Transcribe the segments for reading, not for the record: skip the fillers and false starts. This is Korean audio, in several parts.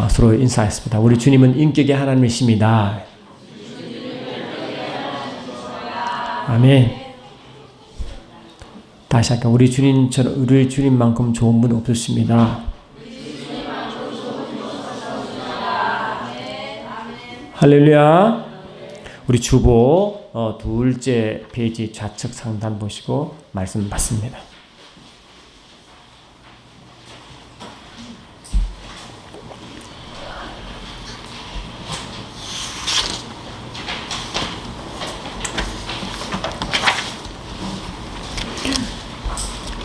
서로 인사했습니다. 우리 주님은 인격의 하나님이십니다. 아멘. 다시 할까? 우리 주님만큼 좋은 분 없으십니다. 할렐루야. 우리 주보 둘째 페이지 좌측 상단 보시고 말씀 받습니다.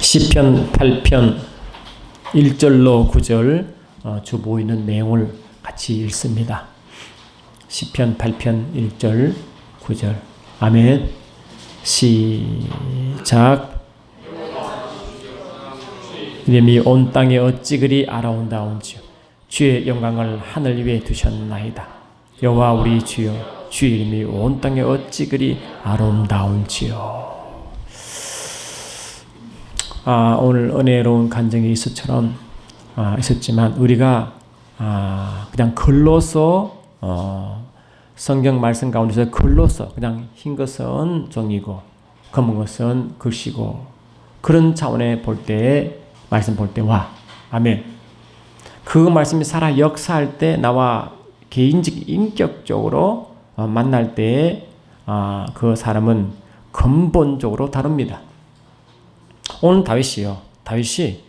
시편 8편 1절로 9절 주보에 있는 내용을 같이 읽습니다. 시편 8편 1절 9절 아멘. 시작. 이름이 온 땅에 어찌 그리 아름다운지요. 주의 영광을 하늘 위에 두셨나이다. 여호와 우리 주여, 주의 이름이 온 땅에 어찌 그리 아름다운지요. 오늘 은혜로운 간증이 있었지만 우리가 그냥 글로서 성경 말씀 가운데서 글로서 그냥 흰 것은 종이고 검은 것은 글씨고 그런 차원에 볼 때 말씀 볼 때 와 아멘. 그 말씀이 살아 역사할 때 나와 개인적 인격적으로 만날 때 그 사람은 근본적으로 다릅니다. 오늘 다윗이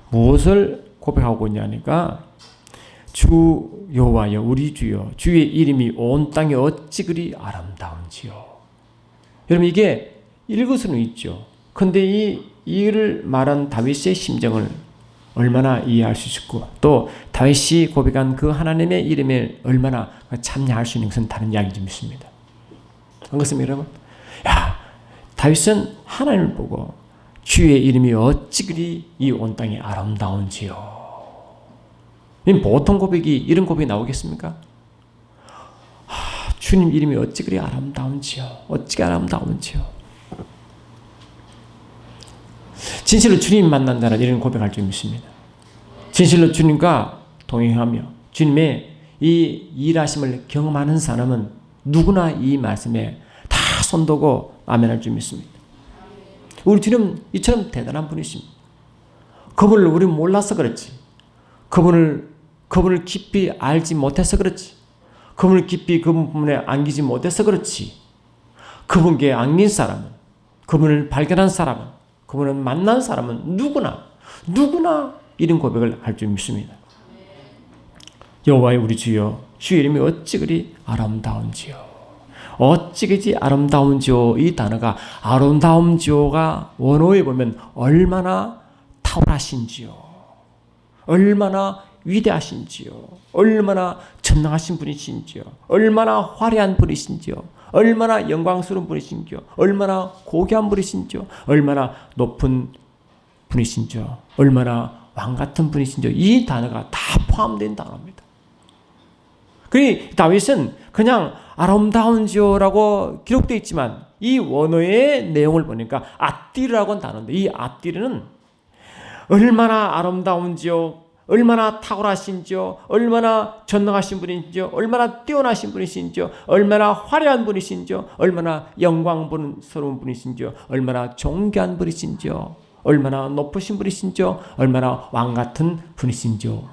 무엇을 고백하고 있냐니까 주 여호와여 우리 주여 주의 이름이 온 땅에 어찌 그리 아름다운지요. 여러분 이게 읽을 수는 있죠. 근데 이를 말한 다윗의 심정을 얼마나 이해할 수 있고 또 다윗이 고백한 그 하나님의 이름에 얼마나 참여할 수 있는 것은 다른 이야기좀 있습니다. 안 그렇습니까 여러분? 다윗은 하나님을 보고 주의 이름이 어찌 그리 이 온 땅에 아름다운지요. 보통 고백이 이런 고백이 나오겠습니까? 주님 이름이 어찌 그리 아름다운지요. 어찌 아름다운지요. 진실로 주님 만난 자는 이런 고백할 줄 믿습니다. 진실로 주님과 동행하며 주님의 이 일하심을 경험하는 사람은 누구나 이 말씀에 다 손도고 아멘할 줄 믿습니다. 우리 주님은 이처럼 대단한 분이십니다. 그분을 우리 몰라서 그렇지. 그분을 깊이 알지 못해서 그렇지. 그분을 깊이 그분에 안기지 못해서 그렇지. 그분께 안긴 사람은, 그분을 발견한 사람은, 그분을 만난 사람은 누구나 이런 고백을 할 줄 믿습니다. 여호와의 우리 주여, 주의 이름이 어찌 그리 아름다운지요. 어찌 그리 아름다운지요. 이 단어가 아름다운지요가 원어에 보면 얼마나 탁월하신지요. 얼마나 위대하신지요. 얼마나 전능하신 분이신지요. 얼마나 화려한 분이신지요. 얼마나 영광스러운 분이신지요. 얼마나 고귀한 분이신지요. 얼마나 높은 분이신지요. 얼마나 왕같은 분이신지요. 이 단어가 다 포함된 단어입니다. 그러니 다윗은 그냥 아름다운지요라고 기록되어 있지만 이 원어의 내용을 보니까 아띠르라고 하는 단어인데 이 아띠르는 얼마나 아름다운지요, 얼마나 탁월하신지요, 얼마나 전능하신 분이신지요, 얼마나 뛰어나신 분이신지요, 얼마나 화려한 분이신지요, 얼마나 영광스러운 분이신지요, 얼마나 존귀한 분이신지요, 얼마나 높으신 분이신지요, 얼마나 왕같은 분이신지요.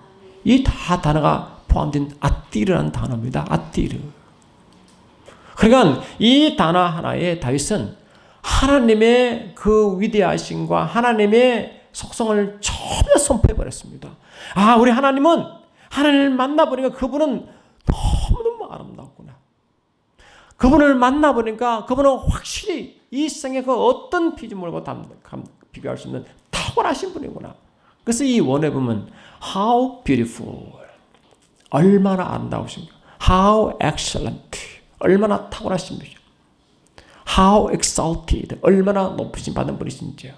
이 다 단어가 포함된 아띠르라는 단어입니다. 아띠르. 그러니까 이 단어 하나에 다윗은 하나님의 그 위대하심과 하나님의 속성을 전혀 선포해버렸습니다. 우리 하나님은 하나님을 만나보니까 그분은 너무너무 아름답구나. 그분을 만나보니까 그분은 확실히 이 세상의 그 어떤 피조물과 비교할 수 없는 탁월하신 분이구나. 그래서 이 원에 보면 How beautiful, 얼마나 아름다우신가. How excellent, 얼마나 탁월하신 분이죠. How exalted, 얼마나 높으신 받은 분이신지요.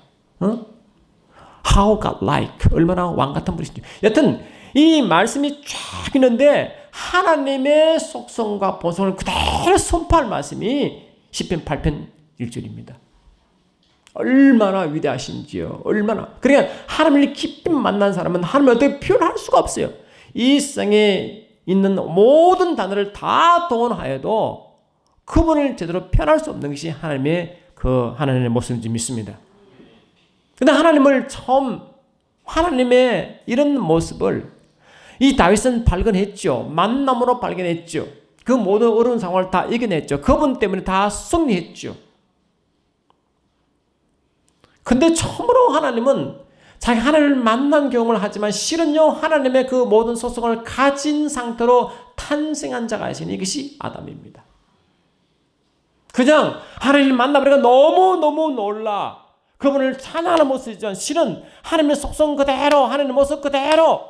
How God-like, 얼마나 왕 같은 분이신지. 여튼 이 말씀이 쫙 있는데 하나님의 속성과 본성을 그대로 선포할 말씀이 시편 8편 1절입니다. 얼마나 위대하신지요. 얼마나. 그러니까 하나님을 깊이 만난 사람은 하나님을 어떻게 표현할 수가 없어요. 이 세상에 있는 모든 단어를 다 동원하여도 그분을 제대로 표현할 수 없는 것이 하나님의 그 하나님의 모습인지 믿습니다. 근데 하나님을 처음 하나님의 이런 모습을 이 다윗은 발견했죠. 만남으로 발견했죠. 그 모든 어려운 상황을 다 이겨냈죠. 그분 때문에 다 승리했죠. 근데 처음으로 하나님은 자기 하나님을 만난 경험을 하지만 실은요 하나님의 그 모든 소속을 가진 상태로 탄생한 자가 있으니 이것이 아담입니다. 그냥 하나님을 만나버리니까 너무너무 놀라 그분을 찬양하는 모습이지만 실은 하나님의 속성 그대로 하나님의 모습 그대로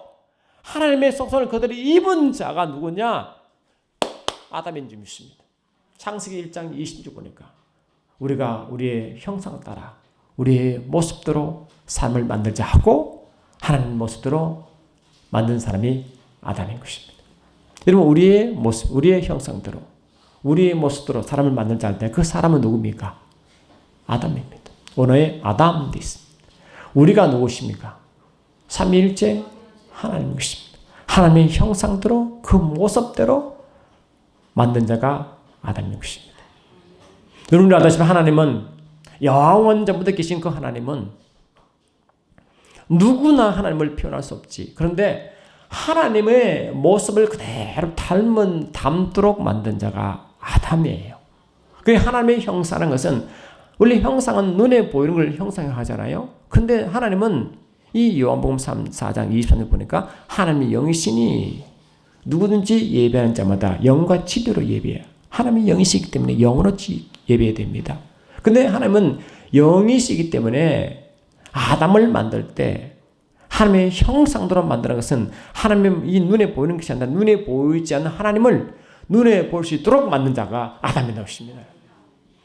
하나님의 속성을 그대로 입은 자가 누구냐? 아담인 줄 믿습니다. 창세기 1장 20절 보니까 우리가 우리의 형상을 따라 우리의 모습대로 삶을 만들자 하고 하나님 모습대로 만든 사람이 아담인 것입니다. 여러분 우리의 모습, 우리의 형상대로 우리의 모습대로 사람을 만들자 할 때 그 사람은 누굽니까? 아담입니다. 원어에 아담 돼 있습니다. 우리가 누구십니까? 삼위일체 하나님 것입니다. 하나님의 형상대로 그 모습대로 만든 자가 아담인 것입니다. 여러분이 아다시피 하나님은 영원전부터 계신 그 하나님은 누구나 하나님을 표현할 수 없지. 그런데 하나님의 모습을 그대로 닮도록 만든 자가 아담이에요. 그 하나님의 형상이라는 것은 원래 형상은 눈에 보이는 걸 형상화하잖아요. 근데 하나님은 이 요한복음 4장 23절 보니까 하나님의 영이시니 누구든지 예배하는 자마다 영과 진리로 예배해요. 하나님이 영이시기 때문에 영으로 예배해야 됩니다. 근데 하나님은 영이시기 때문에 아담을 만들 때 하나님의 형상대로 만드는 것은 하나님의 이 눈에 보이는 것이 아니라 눈에 보이지 않는 하나님을 눈에 볼 수 있도록 만든 자가 아담이 나오십니다.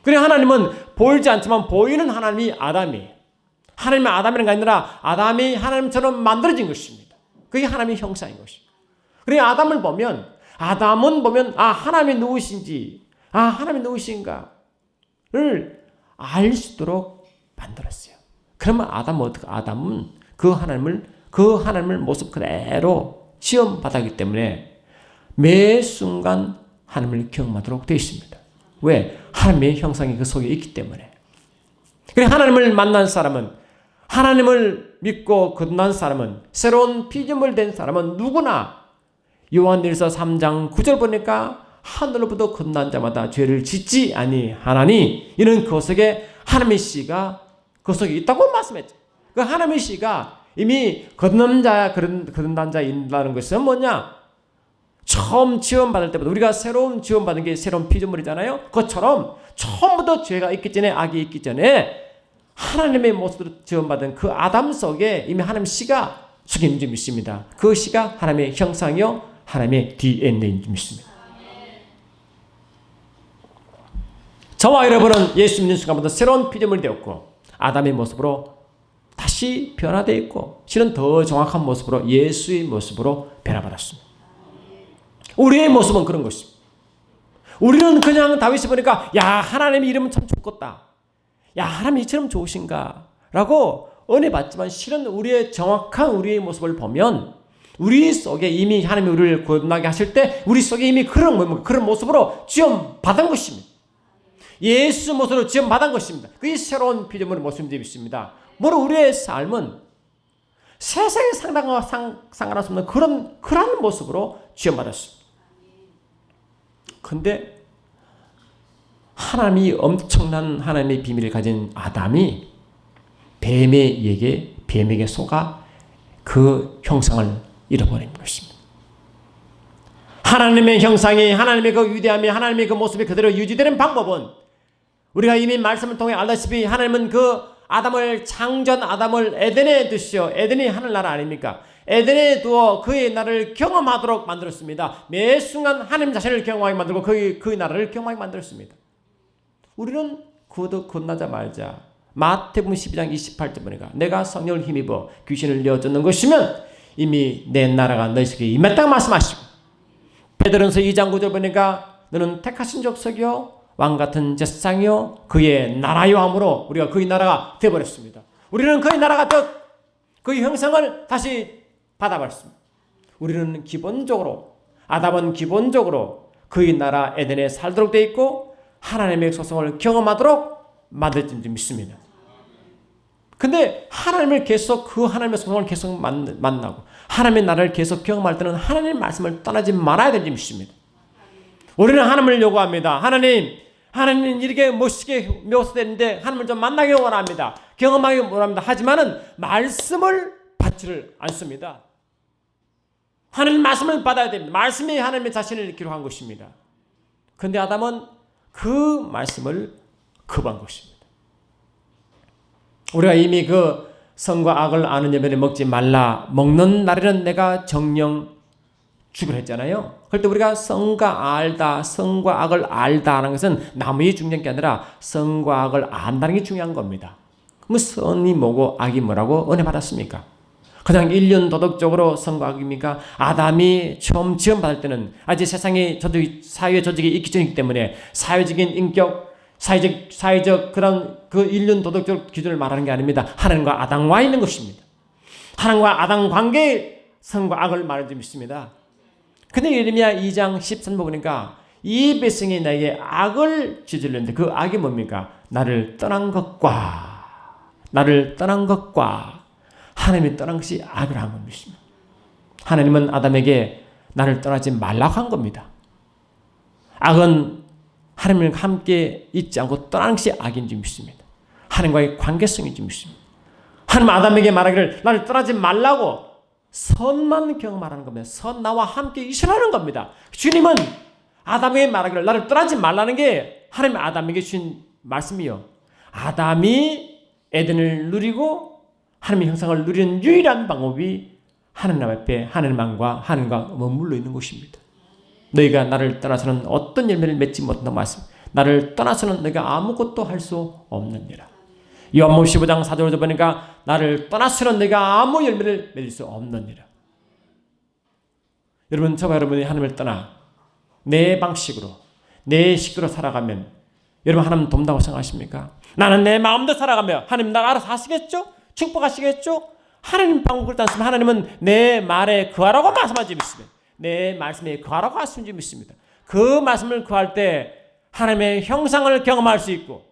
그래 하나님은 보이지 않지만 보이는 하나님이 아담이에요. 하나님의 아담이라는 게 아니라 아담이 하나님처럼 만들어진 것입니다. 그게 하나님의 형상인 것입니다. 그래 아담은 보면 하나님이 누구신지 하나님이 누구신가를 알 수 있도록 만들었어요. 그러면 아담은 그 하나님을 모습 그대로 시험받았기 때문에 매 순간 하나님을 경험하도록 되어 있습니다. 왜? 하나님의 형상이 그 속에 있기 때문에. 그래 하나님을 만난 사람은 하나님을 믿고 거듭난 사람은 새로운 피조물 된 사람은 누구나 요한일서 3장 9절 보니까 하늘로부터 거듭난 자마다 죄를 짓지 아니하나니 이는 그 속에 하나님의 씨가 그 속에 있다고 말씀했죠. 그 하나님의 씨가 이미 거듭난 자인다는 것은 뭐냐? 처음 지원받을 때부터 우리가 새로운 지원받은 게 새로운 피조물이잖아요. 그것처럼 처음부터 죄가 있기 전에 악이 있기 전에 하나님의 모습으로 지원받은 그 아담 속에 이미 하나님의 씨가 속인 줄 믿습니다. 그 씨가 하나님의 형상이요 하나님의 DNA인 줄 믿습니다. 저와 여러분은 예수 믿는 순간부터 새로운 피조물이 되었고 아담의 모습으로 다시 변화되어 있고 실은 더 정확한 모습으로 예수의 모습으로 변화받았습니다. 우리의 모습은 그런 것입니다. 우리는 그냥 다윗이 보니까 하나님의 이름은 참 좋겠다. 하나님 이처럼 좋으신가? 라고 은혜 받지만 실은 우리의 정확한 우리의 모습을 보면 우리 속에 이미 하나님이 우리를 거듭나게 하실 때 우리 속에 이미 그런 모습으로 지원받은 것입니다. 예수 모습으로 지원받은 것입니다. 그게 새로운 피조물의 모습인지 믿습니다. 뭐로 우리의 삶은 세상에 상관할 수 없는 그런 모습으로 지원받았습니다. 근데 하나님이 엄청난 하나님의 비밀을 가진 아담이 뱀에게 속아 그 형상을 잃어버린 것입니다. 하나님의 형상이 하나님의 그 위대함이 하나님의 그 모습이 그대로 유지되는 방법은 우리가 이미 말씀을 통해 알다시피 하나님은 그 창조한 아담을 에덴에 두시오. 에덴이 하늘나라 아닙니까? 에덴에 두어 그의 나라를 경험하도록 만들었습니다. 매 순간 하나님 자신을 경험하게 만들고 그의 나라를 경험하게 만들었습니다. 우리는 건너자마자 마태복음 12장 28절 보니까 내가 성령을 힘입어 귀신을 내어쫓는 것이면 이미 내 나라가 너희 속에 임했다고 말씀하시고 베드로전서 2장 9절 보니까 너는 택하신 족속이요 왕같은 제사장이요 그의 나라요 함으로 우리가 그의 나라가 되어버렸습니다. 우리는 그의 나라가 그의 형상을 다시 받아버렸습니다. 우리는 기본적으로, 아담은 기본적으로 그의 나라 에덴에 살도록 돼 있고 하나님의 소성을 경험하도록 만들어진 줄 믿습니다. 근데 하나님을 계속, 그 하나님의 소성을 계속 만나고 하나님의 나라를 계속 경험할 때는 하나님의 말씀을 떠나지 말아야 되는 줄 믿습니다. 우리는 하나님을 요구합니다. 하나님 이렇게 멋있게 묘사되는데 하나님을 좀 만나기 원합니다. 경험하기 원합니다. 하지만은 말씀을 받지를 않습니다. 하나님 말씀을 받아야 됩니다. 말씀이 하나님의 자신을 기록한 것입니다. 그런데 아담은 그 말씀을 거부한 것입니다. 우리가 이미 그 선과 악을 아는 여면에 먹지 말라, 먹는 날에는 내가 정령 죽으라 했잖아요. 그럴 때 우리가 선과 악을 알다라는 것은 남의 중요한 게 아니라 선과 악을 안다는 게 중요한 겁니다. 그럼 선이 뭐고 악이 뭐라고 은혜 받았습니까? 그냥 인륜 도덕적으로 선과 악입니까? 아담이 처음 지원받을 때는 아직 세상에 사회 조직이 있기 전이기 때문에 사회적인 인격, 사회적 그런 그 인륜 도덕적 기준을 말하는 게 아닙니다. 하나님과 아담과 있는 것입니다. 하나님과 아담 관계의 선과 악을 말하는 줄 믿습니다. 근데 예레미야 2장 13절 보니까 이 백성이 나에게 악을 저질렀는데 그 악이 뭡니까? 나를 떠난 것과 하나님이 떠난 것이 악이라는 겁니다. 하나님은 아담에게 나를 떠나지 말라고 한 겁니다. 악은 하나님과 함께 있지 않고 떠나는 것이 악인 줄 믿습니다. 하나님과의 관계성인 줄 믿습니다. 하나님 아담에게 말하기를 나를 떠나지 말라고 선만 경험하라는 겁니다. 선 나와 함께 있으라는 겁니다. 주님은 아담에게 말하기를 나를 떠나지 말라는 게 하나님 아담에게 주신 말씀이요. 아담이 에덴을 누리고 하나님의 형상을 누리는 유일한 방법이 하나님 앞에 하나님과 머물러 있는 것입니다. 너희가 나를 떠나서는 어떤 열매를 맺지 못한다고 말씀. 나를 떠나서는 너희가 아무것도 할 수 없느니라. 요한복음 15장 4절에 보니까 나를 떠나서는 너희가 아무 열매를 맺을 수 없느니라. 여러분, 저와 여러분이 하나님을 떠나 내 방식으로 내 식으로 살아가면 여러분 하나님 돕는다고 생각하십니까? 나는 내 마음대로 살아가면 하나님 나가 알아서 하시겠죠? 축복하시겠죠? 하나님 방법을 따르시면 하나님은 내 말에 거하라고 말씀하지 믿습니다. 내 말씀에 거하라고 하시는 줄 믿습니다. 그 말씀을 거할 때 하나님의 형상을 경험할 수 있고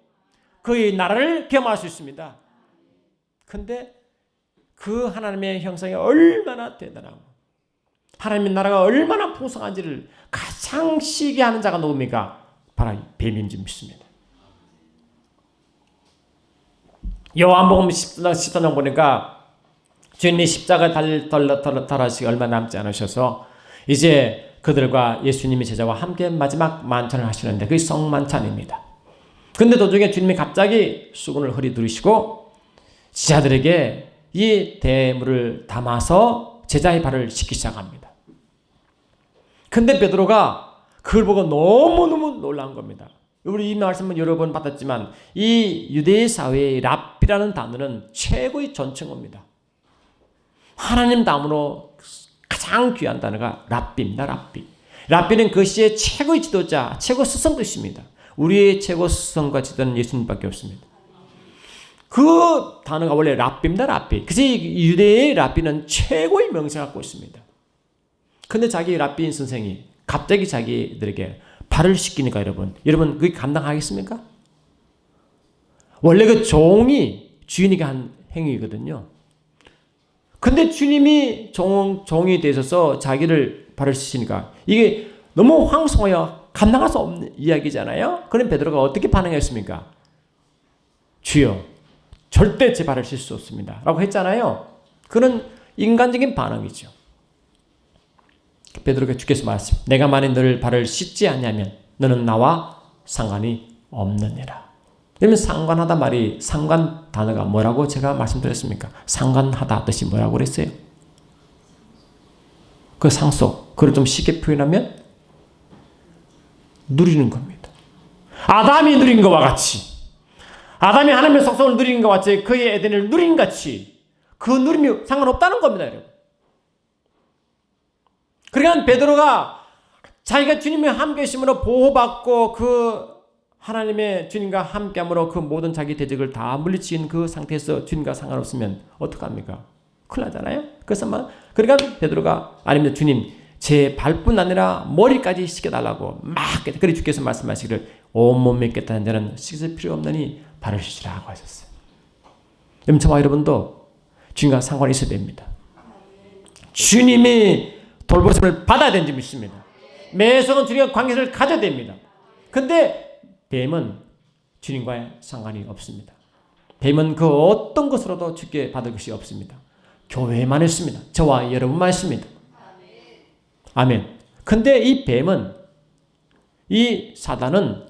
그의 나라를 경험할 수 있습니다. 근데 그 하나님의 형상이 얼마나 대단하고 하나님의 나라가 얼마나 풍성한지를 가장 시기하는 자가 누굽니까? 바로 뱀인 줄 믿습니다. 요한복음 13장 보니까 주님이 십자가 달하시기 얼마 남지 않으셔서 이제 그들과 예수님의 제자와 함께 마지막 만찬을 하시는데 그게 성만찬입니다. 근데 도중에 주님이 갑자기 수건을 흐리두르시고 제자들에게 이 대물을 담아서 제자의 발을 씻기 시작합니다. 근데 베드로가 그걸 보고 너무너무 놀란 겁니다. 우리 이 말씀은 여러 번 받았지만 이 유대 사회의 랍비라는 단어는 최고의 존칭어입니다. 하나님 다음으로 가장 귀한 단어가 랍비입니다. 랍비는 그 시의 최고의 지도자, 최고 스승 뜻입니다. 우리의 최고 스승과 지도는 예수님밖에 없습니다. 그 단어가 원래 랍비입니다. 그래서 유대의 랍비는 최고의 명성을 갖고 있습니다. 근데 자기 랍비인 선생이 갑자기 자기들에게 발을 씻기니까 여러분 그게 감당하겠습니까? 원래 그 종이 주인에게 한 행위거든요. 근데 주님이 종이 되셔서 자기를 발을 씻으니까 이게 너무 황송하여 감당할 수 없는 이야기잖아요. 그럼 베드로가 어떻게 반응했습니까? 주여 절대 제 발을 씻을 수 없습니다 라고 했잖아요. 그런 인간적인 반응이죠. 베드로가 주께서 말씀, 내가 만일 너를 발을 씻지 않냐면 너는 나와 상관이 없느니라. 그러면 상관하다 말이 상관 단어가 뭐라고 제가 말씀드렸습니까? 상관하다 뜻이 뭐라고 그랬어요? 그 상속, 그걸 좀 쉽게 표현하면 누리는 겁니다. 아담이 누린 것과 같이, 아담이 하나님의 속성을 누리는 것과 같이 그의 에덴을 누린 같이 그 누림이 상관없다는 겁니다, 여러분. 그러니까 베드로가 자기가 주님과 함께 있음으로 보호받고 그 하나님의 주님과 함께함으로 그 모든 자기 대적을 다 물리친 그 상태에서 주님과 상관없으면 어떡합니까? 큰일 나잖아요. 그래서 막 그러니까 베드로가 아닙니다. 주님, 제 발뿐 아니라 머리까지 씻겨달라고 막 그래 주께서 말씀하시기를 온몸에 깨끗한 자는 씻을 필요 없느니 발을 씻으라고 하셨어요. 저와 여러분도 주님과 상관이 있어야 됩니다. 주님이 돌보심을 받아야 되는지 믿습니다. 매성은 주님과 관계를 가져야 됩니다. 근데 뱀은 주님과의 상관이 없습니다. 뱀은 그 어떤 것으로도 주께 받을 것이 없습니다. 교회만 있습니다. 저와 여러분만 있습니다. 아멘. 근데 이 뱀은, 이 사단은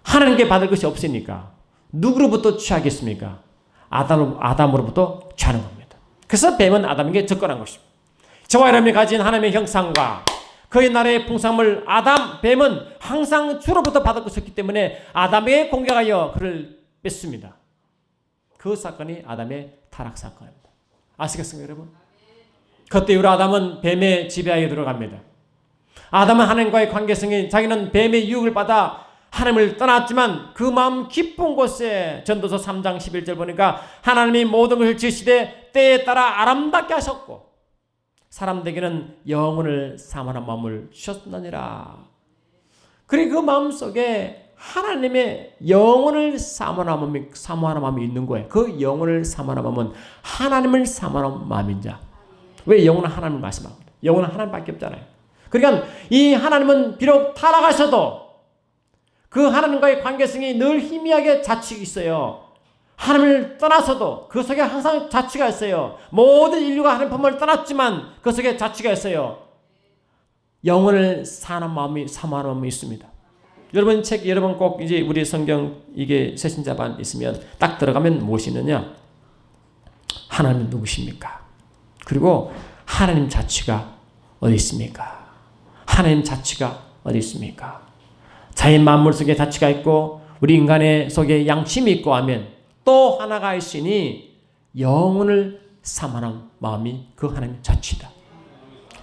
하나님께 받을 것이 없으니까 누구로부터 취하겠습니까? 아담으로부터 취하는 겁니다. 그래서 뱀은 아담에게 접근한 것입니다. 저와 여러분이 가진 하나님의 형상과 그의 나라의 풍성함을 뱀은 항상 주로부터 받을 것이었기 때문에 아담에게 공격하여 그를 뺐습니다. 그 사건이 아담의 타락 사건입니다. 아시겠습니까, 여러분? 그때 이후로 아담은 뱀의 지배하에 들어갑니다. 아담은 하나님과의 관계성이, 자기는 뱀의 유혹을 받아 하나님을 떠났지만 그 마음 깊은 곳에 전도서 3장 11절 보니까 하나님이 모든 것을 지으시되 때에 따라 아름답게 하셨고 사람들에게는 영혼을 사모하는 마음을 주셨느니라. 그리고 그 마음속에 하나님의 영혼을 사모하는 마음이 있는 거예요. 그 영혼을 사모하는 마음은 하나님을 사모하는 마음인 자. 왜 영혼은 하나님을 말씀합니다. 영혼은 하나님밖에 없잖아요. 그러니까 이 하나님은 비록 타락하셔도 그 하나님과의 관계성이 늘 희미하게 자취가 있어요. 하나님을 떠나서도 그 속에 항상 자취가 있어요. 모든 인류가 하나님 품을 떠났지만 그 속에 자취가 있어요. 영혼을 사모하는 마음이 있습니다. 여러분 꼭 이제 우리 성경 이게 새신자반 있으면 딱 들어가면 무엇이 있느냐? 하나님은 누구십니까? 그리고 하나님 자취가 어디 있습니까? 하나님 자취가 어디 있습니까? 자연 만물 속에 자취가 있고 우리 인간의 속에 양심이 있고 하면 또 하나가 있으니 영혼을 사모하는 마음이 그 하나님의 자취다.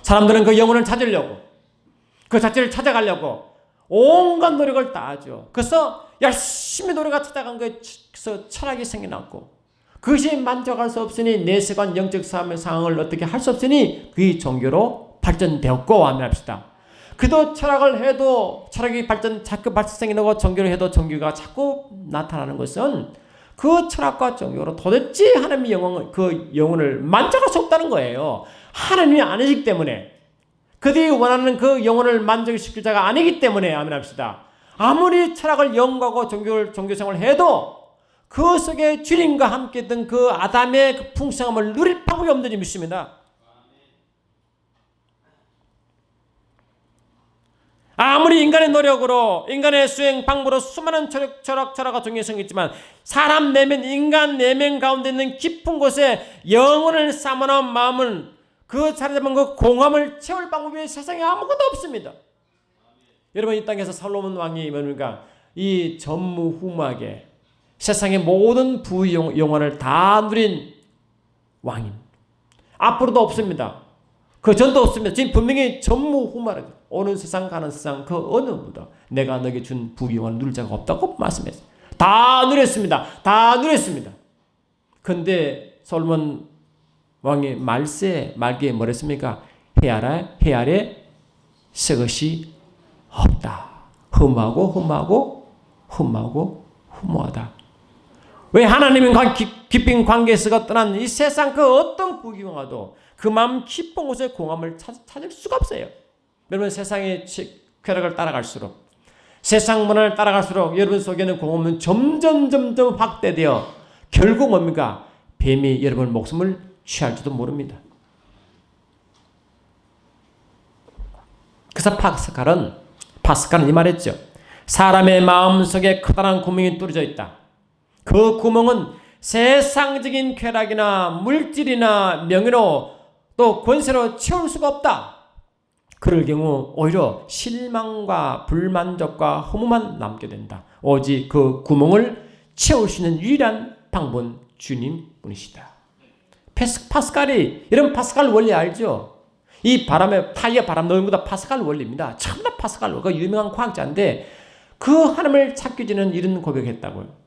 사람들은 그 영혼을 찾으려고 그 자취를 찾아가려고 온갖 노력을 다 하죠. 그래서 열심히 노력을 찾아간 거에서 철학이 생겨났고 그것이 만족할 수 없으니 내세관 영적 상황을 어떻게 할 수 없으니 그 종교로 발전되었고 하면 합시다. 그도 철학을 해도 철학이 자꾸 발전이 나고 종교를 해도 종교가 자꾸 나타나는 것은 그 철학과 종교로 도대체 하나님의 그 영혼을 만족할 수 없다는 거예요. 하나님이 아니시기 때문에 그들이 원하는 그 영혼을 만족시킬 자가 아니기 때문에 아멘 합시다. 아무리 철학을 연구하고 종교생활을 해도 그 속에 주님과 함께 있던 그 아담의 그 풍성함을 누릴 방법이 없는 줄 믿습니다. 아무리 인간의 노력으로 인간의 수행 방법으로 수많은 철학과 종교성이 있지만 사람 내면 인간 내면 가운데 있는 깊은 곳에 영혼을 사모하는 마음은 그 차례잡은 그 공함을 채울 방법이 세상에 아무것도 없습니다. 여러분 이 땅에서 솔로몬 왕이 뭡니까? 이 전무후무하게 세상의 모든 부영화를 다 누린 왕입니다. 앞으로도 없습니다. 그 전도 없습니다. 지금 분명히 전무후무하게 오는 세상 가는 세상 그 어느 누구도 내가 너에게 준 부귀영화를 누릴 자가 없다고 말씀했어요. 다 누렸습니다. 다 누렸습니다. 그런데 솔로몬 왕의 말기에 뭐랬습니까? 해 아래 새 것이 없다. 흠하고 허무하다. 왜 하나님과 깊은 관계에서 떠난 이 세상 그 어떤 부귀영화도 그 마음 깊은 곳에 공함을 찾을 수가 없어요. 여러분 세상의 쾌락을 따라갈수록 세상 문화를 따라갈수록 여러분 속에는 공허는 점점 확대되어 결국 뭡니까? 뱀이 여러분 목숨을 취할지도 모릅니다. 그래서 파스칼은 이 말했죠. 사람의 마음속에 커다란 구멍이 뚫어져 있다. 그 구멍은 세상적인 쾌락이나 물질이나 명예로 또 권세로 채울 수가 없다. 그럴 경우 오히려 실망과 불만족과 허무만 남게 된다. 오직 그 구멍을 채울 수 있는 유일한 방법은 주님뿐이시다. 파스칼이 여러분 파스칼 원리 알죠? 이 타이어 바람 넣는 것도 파스칼 원리입니다. 전부 다 파스칼 그 유명한 과학자인데 그 하나님을 찾기 전에는 이런 고백했다고요.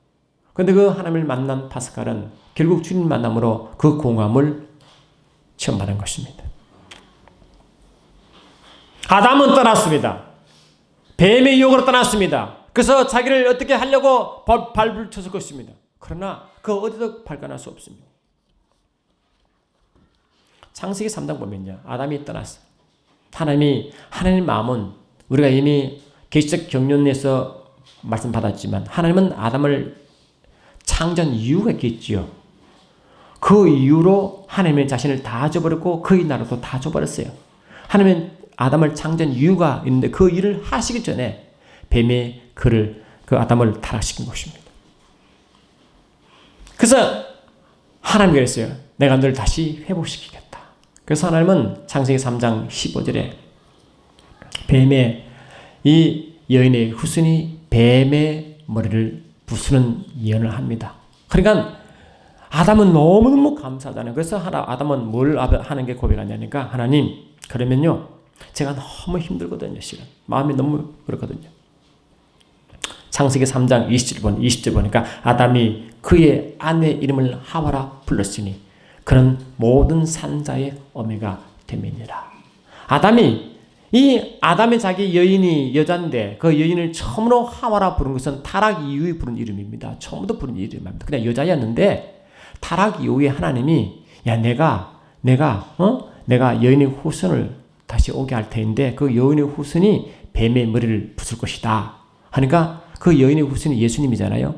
그런데 그 하나님을 만난 파스칼은 결국 주님 만남으로 그 공함을 체험하는 것입니다. 아담은 떠났습니다. 뱀의 유혹으로 떠났습니다. 그래서 자기를 어떻게 하려고 발을 쳤을 것입니다. 그러나 그 어디도 발견할 수 없습니다. 창세기 3장 보면요, 아담이 떠났어요. 하나님 마음은 우리가 이미 계시적 경륜에서 말씀 받았지만 하나님은 아담을 창조한 이유가 있겠지요. 그 이유로 하나님의 자신을 다 줘버렸고 그의 나라도 다 줘버렸어요. 하나님은 아담을 창조한 이유가 있는데 그 일을 하시기 전에 뱀이 그 아담을 타락시킨 것입니다. 그래서 하나님이 그랬어요. 내가 너를 다시 회복시키겠다. 그래서 하나님은 창세기 3장 15절에 뱀의 이 여인의 후손이 뱀의 머리를 부수는 예언을 합니다. 그러니까 아담은 너무너무 감사하잖아요. 그래서 아담은 뭘 하는 게 고백하냐니까 하나님 그러면요 제가 너무 힘들거든요. 실은 마음이 너무 그렇거든요. 창세기 3장 20절 보니까 아담이 그의 아내 이름을 하와라 불렀으니 그는 모든 산자의 어미가 됨이니라. 아담의 자기 여인이 여자인데 그 여인을 처음으로 하와라 부른 것은 타락 이후에 부른 이름입니다. 처음부터 부른 이름입니다. 그냥 여자였는데 타락 이후에 하나님이 내가 여인의 후손을 다시 오게 할 테인데 그 여인의 후손이 뱀의 머리를 부술 것이다. 하니까 그 여인의 후손이 예수님이잖아요.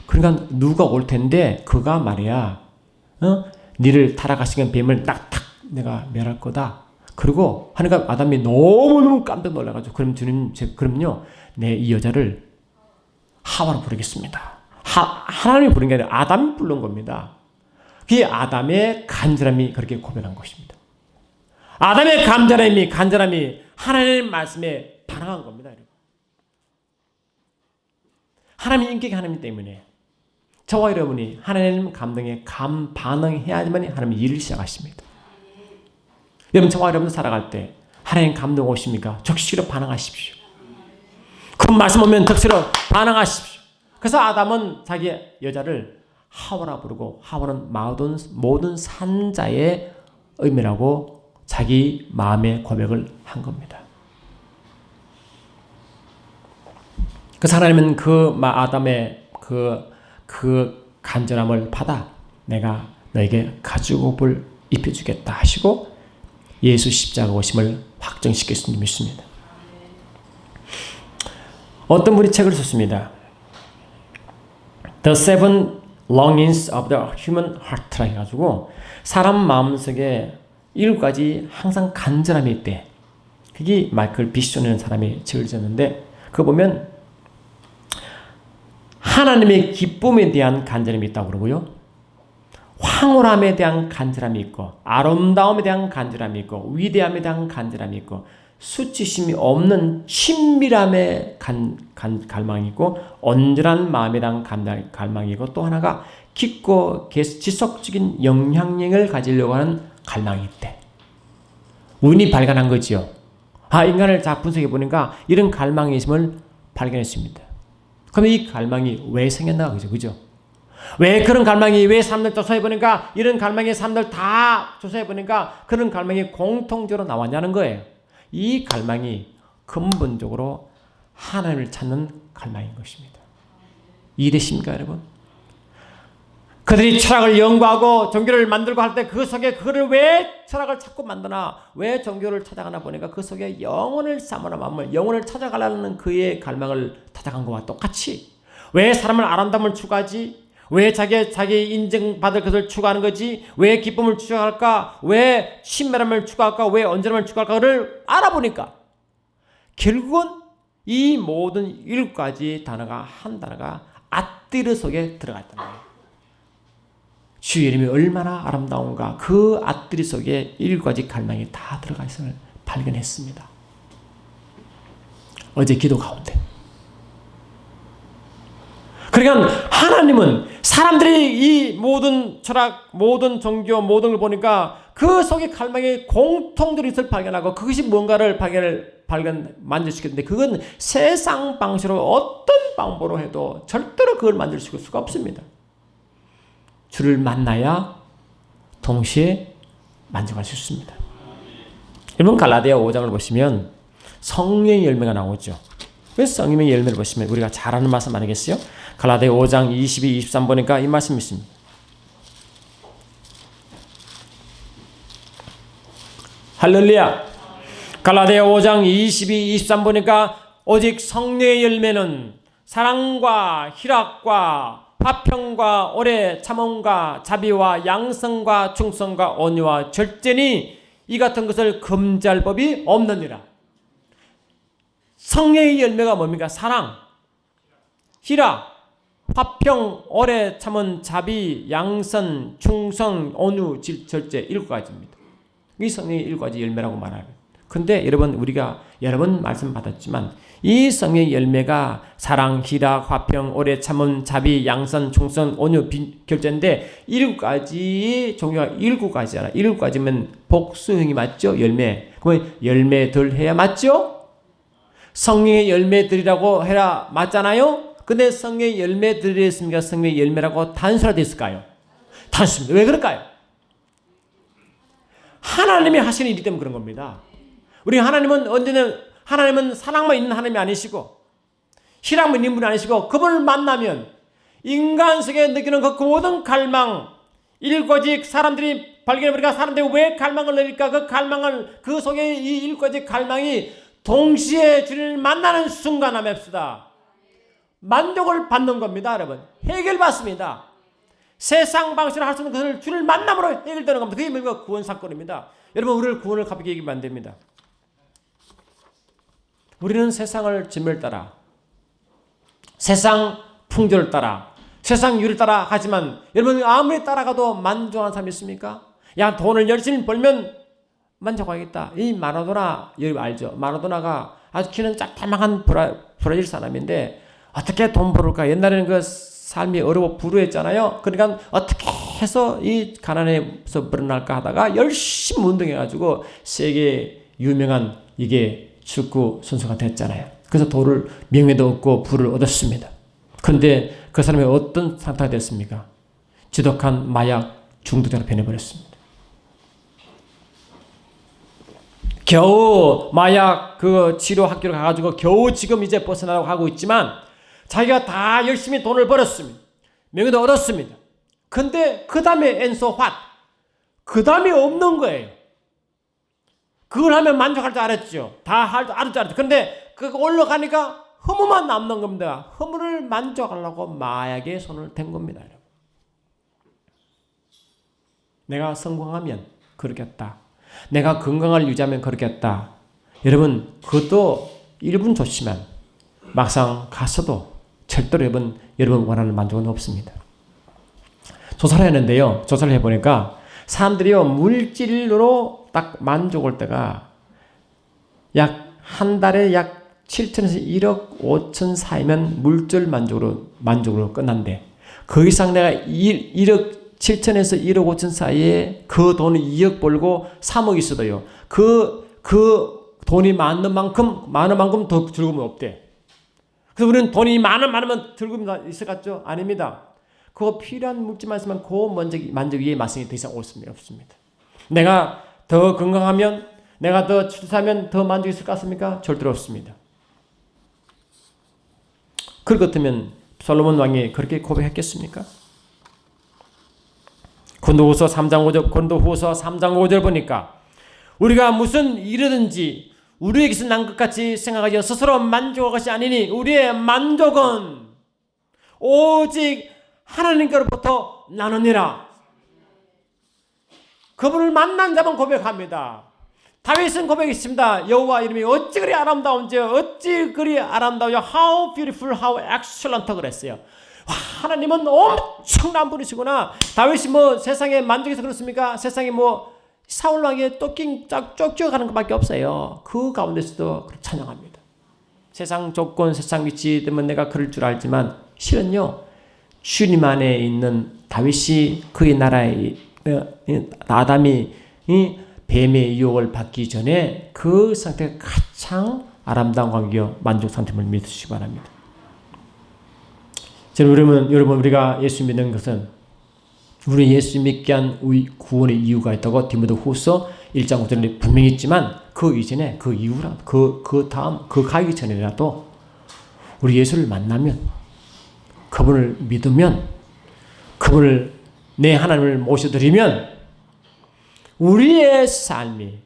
그러니까 누가 올 텐데 그가 말이야 니를 타락하시는 뱀을 딱딱 내가 멸할 거다. 그리고 하니까 아담이 너무너무 깜짝 놀라가지고 그럼 주님 그럼요 내 이 여자를 하와로 부르겠습니다. 하나님이 부른 게 아니라 아담이 부른 겁니다. 그게 아담의 간절함이 그렇게 고백한 것입니다. 아담의 간절함이 하나님의 말씀에 반응한 겁니다. 하나님의 인격이 하나님 때문에 저와 여러분이 하나님 감동에 반응해야지만 하나님이 일을 시작하십니다. 여러분 저와 여러분 살아갈 때 하나님 감동 오십니까? 적시로 반응하십시오. 그 말씀 오면 적시로 반응하십시오. 그래서 아담은 자기 여자를 하와라 부르고 하와는 모든 산자의 의미라고 자기 마음의 고백을 한 겁니다. 그래서 하나님은 아담의 그 간절함을 받아 내가 너에게 가죽옷을 입혀주겠다 하시고 예수 십자가 오심을 확정시켰음을 믿습니다. 어떤 분이 책을 썼습니다. The Seven Longings of the Human Heart라 해가지고 사람 마음속에 7가지 항상 간절함이 있대. 그게 마이클 비션이라는 사람이 책을 썼는데 그거 보면 하나님의 기쁨에 대한 간절함이 있다고 그러고요. 황홀함에 대한 간절함이 있고 아름다움에 대한 간절함이 있고 위대함에 대한 간절함이 있고 수치심이 없는 친밀함의 갈망이 있고 온전한 마음에 대한 갈망이 있고 또 하나가 깊고 지속적인 영향력을 가지려고 하는 갈망이 있대. 운이 발견한 거지요. 인간을 자 분석해 보니까 이런 갈망이 있음을 발견했습니다. 그럼 이 갈망이 왜 생겼나 그죠? 왜 그런 갈망이 왜 사람들 조사해 보니까 이런 갈망이 사람들 다 조사해 보니까 그런 갈망이 공통적으로 나왔냐는 거예요. 이 갈망이 근본적으로 하나님을 찾는 갈망인 것입니다. 이해되십니까 여러분? 그들이 철학을 연구하고 종교를 만들고 할 때 그 속에 그거를 왜 철학을 찾고 만드나 왜 종교를 찾아가나 보니까 그 속에 영혼을 삼으나 마음을 영혼을 찾아가려는 그의 갈망을 찾아간 것과 똑같이 왜 사람을 아름다움을 추구하지? 왜 자기 인정받을 것을 추구하는 거지? 왜 기쁨을 추구할까? 왜 친밀함을 추구할까? 왜 온전함을 추구할까를 알아보니까 결국은 이 모든 7가지 단어가 한 단어가 아띠르 속에 들어가 있다는 거예요. 주의 이름이 얼마나 아름다운가 그 아띠르 속에 7가지 갈망이 다 들어가 있음을 발견했습니다. 어제 기도 가운데. 그러니까 하나님은 사람들이 이 모든 철학, 모든 종교, 모든 걸 보니까 그 속에 갈망이 공통적으로 있을 발견하고 그것이 뭔가를 만들어주겠는데 그건 세상 방식으로 어떤 방법으로 해도 절대로 그걸 만들 수가 없습니다. 주를 만나야 동시에 만족할 수 있습니다. 여러분 갈라디아 5장을 보시면 성령의 열매가 나오죠. 그래서 성령의 열매를 보시면 우리가 잘 아는 말씀 아니겠어요? 갈라디아 5장 22, 23 보니까 이 말씀이 있습니다. 할렐루야. 갈라디아 5장 22, 23 보니까 오직 성령의 열매는 사랑과 희락과 화평과 오래 참음과 자비와 양성과 충성과 온유와 절제니 이 같은 것을 금지할 법이 없느니라. 성령의 열매가 뭡니까? 사랑, 희락, 화평, 오래 참은 자비, 양선, 충성, 온유, 절제 7가지입니다. 이 성령의 7가지 열매라고 말하는. 근데 여러분 우리가 여러 번 말씀 받았지만 이 성령의 열매가 사랑, 희락, 화평, 오래 참음, 자비, 양선, 충성, 온유, 절제인데 7가지 종류가 7가지잖아. 7가지면 복수형이 맞죠? 열매. 그러면 열매들 해야 맞죠? 성령의 열매들이라고 해라 맞잖아요? 근데 성령의 열매들이 있습니까? 성령의 열매라고 단순화됐을까요? 단순입니다. 왜 그럴까요? 하나님이 하시는 일이기 때문에 그런 겁니다. 우리 하나님은 언제나 하나님은 사랑만 있는 하나님이 아니시고 희락만 있는 분이 아니시고 그분을 만나면 인간 속에 느끼는 그 모든 갈망 7가지 사람들이 발견해보니까 사람들이 왜 갈망을 느낄까? 그 갈망을 그 속에 이 7가지 갈망이 동시에 주님을 만나는 순간 하맵시다. 만족을 받는 겁니다, 여러분. 해결받습니다. 세상 방식으로 할 수 없는 것을 주님을 만남으로 해결되는 겁니다. 그게 뭡니까? 구원 사건입니다. 여러분, 우리를 구원을 가볍게 얘기하면 안 됩니다. 우리는 세상을 진멸 따라, 세상 풍조를 따라, 세상 유를 따라 하지만 여러분 아무리 따라가도 만족하는 사람이 있습니까? 야, 돈을 열심히 벌면 만족하겠다. 이 마라도나 여러분 알죠? 마라도나가 아주 키는 짝다막한 브라질 사람인데 어떻게 돈 벌을까? 옛날에는 그 삶이 어렵고 불우했잖아요. 그러니까 어떻게 해서 이 가난에서 벗어날까 하다가 열심히 운동해가지고 세계 유명한 이게 축구 선수가 됐잖아요. 그래서 돈을 명예도 얻고 부를 얻었습니다. 그런데 그 사람이 어떤 상태가 됐습니까? 지독한 마약 중독자로 변해버렸습니다. 겨우 마약 그 치료 학교를 가가지고 겨우 지금 이제 벗어나라고 하고 있지만 자기가 다 열심히 돈을 벌었습니다. 명예도 얻었습니다. 근데 그 다음에 엔소 왓. 그 다음에 없는 거예요. 그걸 하면 만족할 줄 알았죠. 다 할 줄 알았죠. 근데 그거 올라가니까 허무만 남는 겁니다. 허무를 만족하려고 마약에 손을 댄 겁니다. 내가 성공하면 그렇겠다. 내가 건강을 유지하면 그렇겠다. 여러분 그것도 1분 좋지만 막상 갔어도 절대로 여러분 원하는 만족은 없습니다. 조사를 했는데요. 조사를 해보니까 사람들이요 물질로 딱 만족할 때가 약 한 달에 약 7천에서 1억 5천 사이면 물질 만족으로 끝난대. 그 이상 내가 1억 7천에서 1억 5천 사이에 그 돈을 2억 벌고 3억 있어도요. 그 돈이 많은 만큼 더 즐거움이 없대. 그래서 우리는 돈이 많으면 즐거움이 있을 것 같죠? 아닙니다. 그거 필요한 물질만 있으면 그 만족 위에 맛이 더 이상 올 수는 없습니다. 내가 더 건강하면 내가 더 출세하면 더 만족이 있을 것 같습니까? 절대로 없습니다. 그렇다면 솔로몬 왕이 그렇게 고백했겠습니까? 고린도후서 3장 5절 보니까 우리가 무슨 일이든지 우리에게서 난 것 같이 생각하여 스스로 만족할 것이 아니니 우리의 만족은 오직 하나님께로부터 나느니라. 그분을 만난 자만 고백합니다. 다윗은 고백했습니다. 여호와 이름이 어찌 그리 아름다운지 어찌 그리 아름다워요. How beautiful, how excellent 그랬어요. 와, 하나님은 엄청난 분이시구나. 다윗이 세상에 만족해서 그렇습니까? 세상에 사울 왕의 쫓겨가는 것밖에 없어요. 그 가운데서도 찬양합니다. 세상 조건, 세상 위치 때문에 내가 그럴 줄 알지만 실은요. 주님 안에 있는 다윗이 그의 나라의 아담이 뱀의 유혹을 받기 전에 그 상태가 가장 아름다운 관계요 만족 상태를 믿으시기 바랍니다. 여러분 우리가 예수 믿는 것은 우리 예수 믿게 한 구원의 이유가 있다고 디모데후서 1장 9절에 분명히 있지만 그 이전에 그 이후라 그 다음 그 가기 전이라도 우리 예수를 만나면 그분을 믿으면 그분을 내 하나님을 모셔드리면 우리의 삶이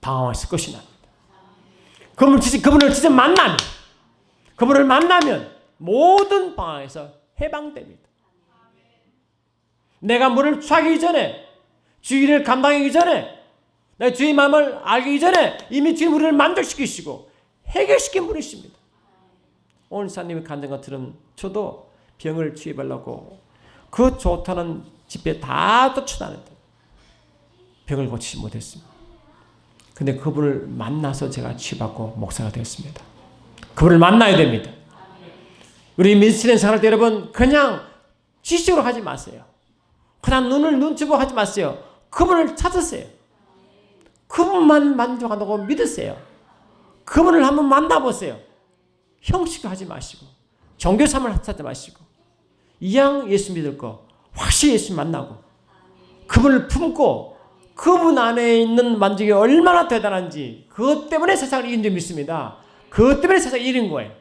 방황했을 것이 납니다. 그분을 진짜 만나면 그분을 만나면 모든 방황에서 해방됩니다. 내가 물을 취하기 전에 주의를 감당하기 전에 내 주의 마음을 알기 전에 이미 주님 우리를 만족시키시고 해결시킨 분이십니다. 오늘 사님의 간증 것처럼 저도 병을 치유하려고 그 좋다는 집에 다 쫓아다녔는데 병을 고치지 못했습니다. 근데 그분을 만나서 제가 치유받고 목사가 되었습니다. 그분을 만나야 됩니다. 우리 미스터리 생활할 때 여러분 그냥 지식으로 하지 마세요. 그냥 눈치 보고 하지 마세요. 그분을 찾으세요. 그분만 만족한다고 믿으세요. 그분을 한번 만나보세요. 형식도 하지 마시고 종교삼을 찾지 마시고 이왕 예수 믿을 거 확실히 예수 만나고 그분을 품고 그분 안에 있는 만족이 얼마나 대단한지 그것 때문에 세상을 이긴 줄 믿습니다. 그것 때문에 세상을 이긴 거예요.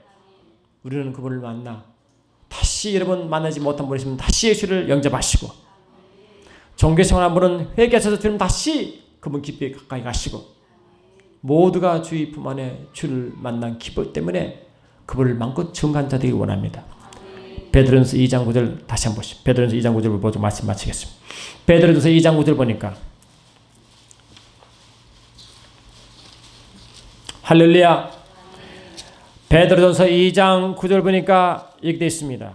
우리는 그분을 만나 다시 여러분 만나지 못한 분이 있으면 다시 예수를 영접하시고 종교생활 한 분은 회개하셔서 주님 다시 그분 깊이 가까이 가시고 모두가 주의 품 안에 주를 만난 기쁨 때문에 그분을 마음껏 증거한 자 되기 원합니다. 베드로전서 2장 9절 다시 한번 보시죠. 베드로전서 2장 9절 보고 말씀 마치겠습니다. 베드로전서 2장 9절 보니까 할렐루야. 베드로전서 2장 9절 보니까 이렇게 되어 있습니다.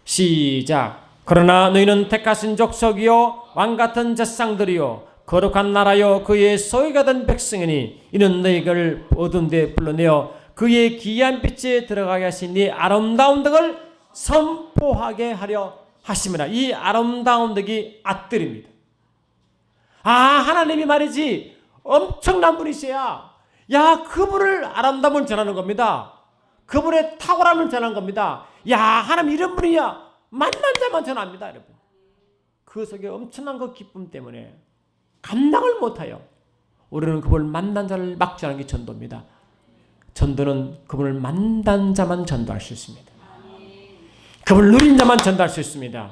시작. 그러나 너희는 택하신 족속이요 왕같은 제사장들이요 거룩한 나라요 그의 소유가 된 백성이니 이는 너희를 어두운 데 불러내어 그의 귀한 빛에 들어가게 하신 이 아름다운 덕을 선포하게 하려 하심이라. 이 아름다운 덕이 아들입니다. 하나님이 말이지 엄청난 분이셔야 그분을 아름다움을 전하는 겁니다. 그분의 탁월함을 전하는 겁니다. 하나님 이런 분이야. 만난 자만 전합니다. 여러분. 그 속에 엄청난 그 기쁨 때문에 감당을 못하여 우리는 그분을 만난 자를 막지하는 게 전도입니다. 전도는 그분을 만난 자만 전도할 수 있습니다. 그분을 누린 자만 전도할 수 있습니다.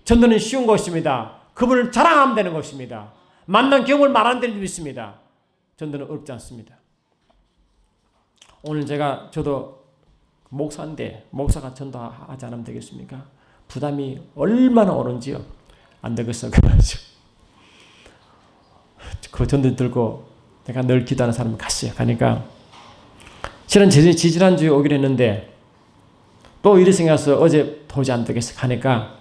전도는 쉬운 것입니다. 그분을 자랑하면 되는 것입니다. 만난 경험을 말하는 데는 있습니다. 전도는 어렵지 않습니다. 오늘 저도 목사인데 목사가 전도하지 않으면 되겠습니까? 부담이 얼마나 오는지요. 안 되겠어. 그 전도 들고 내가 늘 기도하는 사람이 갔어요. 가니까 실은 지지난주에 오기로 했는데 또 일이 생겨서 어제 도저히 안 되겠어. 가니까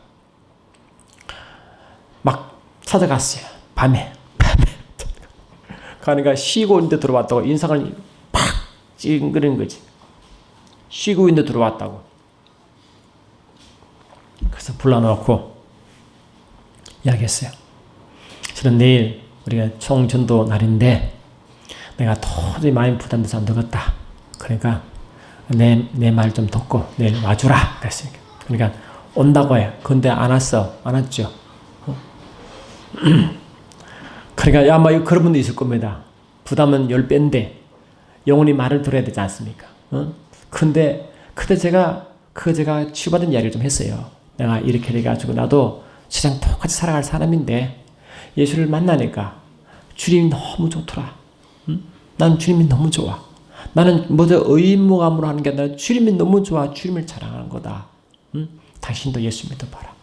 막 찾아갔어요. 밤에 가니까 쉬고 있는데 들어왔다고 인상을 팍 찡그리는 거지. 쉬고 있는데 들어왔다고. 그래서 불러놓고 이야기했어요. 실은 내일 우리가 총전도 날인데 내가 도저히 마음이 부담돼서 안 되겠다. 그러니까 내 말 좀 듣고 내일 와주라 그랬어요. 그러니까 온다고 해. 근데 안 왔어. 안 왔죠. 그러니까 아마 그런 분도 있을 겁니다. 부담은 10배인데 영혼이 말을 들어야 되지 않습니까? 근데 제가 치유받은 이야기를 좀 했어요. 내가 이렇게 돼가지고 나도 세상 똑같이 살아갈 사람인데 예수를 만나니까 주님이 너무 좋더라. 나는 주님이 너무 좋아. 나는 뭐죠 의무감으로 하는 게 아니라 주님이 너무 좋아. 주님을 자랑하는 거다. 당신도 예수 믿어봐라.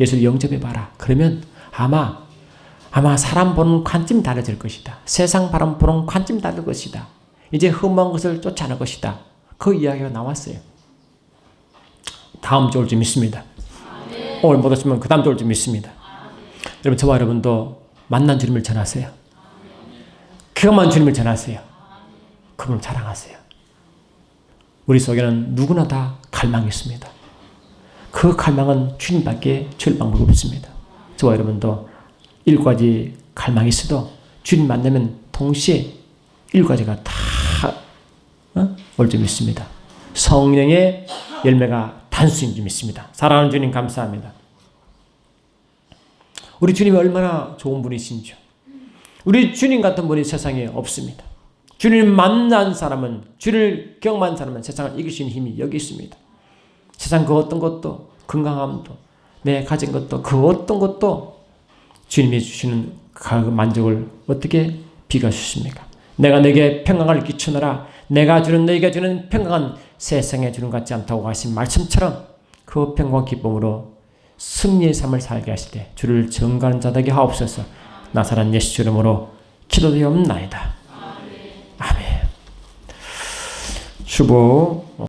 예수를 영접해봐라. 그러면 아마 사람 보는 관점이 달라질 것이다. 세상 바람 보는 관점이 다를 것이다. 이제 흠한 것을 쫓지 않을 것이다. 그 이야기가 나왔어요. 다음 주 올 줄 믿습니다. 오늘 못 오시면 그 다음 주 올 줄 믿습니다. 여러분 저와 여러분도 만난 주님을 전하세요. 그것만 주님을 전하세요. 그분을 자랑하세요. 우리 속에는 누구나 다 갈망이 있습니다. 그 갈망은 주님밖에 줄 방법이 없습니다. 저와 여러분도 1가지 갈망이 있어도 주님 만나면 동시에 1가지가 다 올 줄 믿습니다. 성령의 열매가 단수인 줄 믿습니다. 사랑하는 주님 감사합니다. 우리 주님이 얼마나 좋은 분이신지요. 우리 주님 같은 분이 세상에 없습니다. 주님을 만난 사람은, 주님을 경험한 사람은 세상을 이길 수 있는 힘이 여기 있습니다. 세상 그 어떤 것도, 건강함도, 내 가진 것도, 그 어떤 것도 주님이 주시는 그 만족을 어떻게 비교할 수 있습니까? 내가 너에게 평강을 끼치노라. 내가 주는 너에게 주는 평강은 세상에 주는 것 같지 않다고 하신 말씀처럼 그 평강 기쁨으로 승리의 삶을 살게 하실 때 주를 증거하는 자 되게 하옵소서. 나사렛 예수 이름으로 기도되옵나이다. 아멘. 주보